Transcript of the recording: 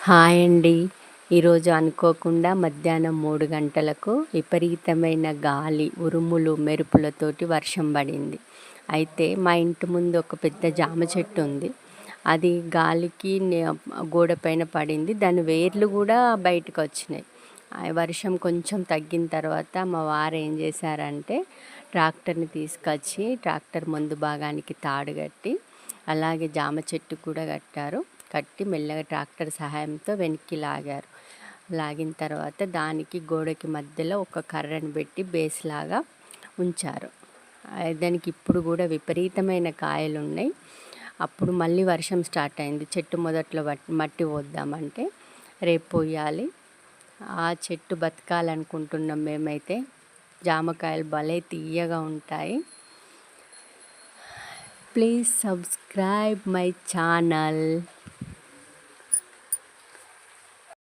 Hi అండి. ఈరోజు అనుకోకుండా మధ్యాహ్నం 3 గంటలకు విపరీతమైన గాలి, ఉరుములు, మెరుపులతోటి వర్షం పడింది. అయితే మా ఇంటి ముందు ఒక పెద్ద జామ చెట్టు ఉంది. అది గాలికి గోడ పైన పడింది. దాని వేర్లు కూడా బయటకొచ్చినాయి. ఆ వర్షం కొంచెం తగ్గిన తర్వాత మా వారు ఏం చేశారంటే ట్రాక్టర్ని తీసుకొచ్చి ట్రాక్టర్ ముందు భాగానికి తాడు కట్టి, అలాగే జామ చెట్టు కూడా కట్టి మెల్లగా ట్రాక్టర్ సహాయంతో వెనక్కి లాగారు. లాగిన తర్వాత దానికి గోడకి మధ్యలో ఒక కర్రను పెట్టి బేస్ లాగా ఉంచారు. దానికి ఇప్పుడు కూడా విపరీతమైన కాయలు ఉన్నాయి. అప్పుడు మళ్ళీ వర్షం స్టార్ట్ అయింది. చెట్టు మొదట్లో మట్టి పోద్దామంటే రేపు పోయాలి. ఆ చెట్టు బతకాలనుకుంటున్నాం మేమైతే. జామకాయలు భలే తీయగా ఉంటాయి. Please subscribe my channel.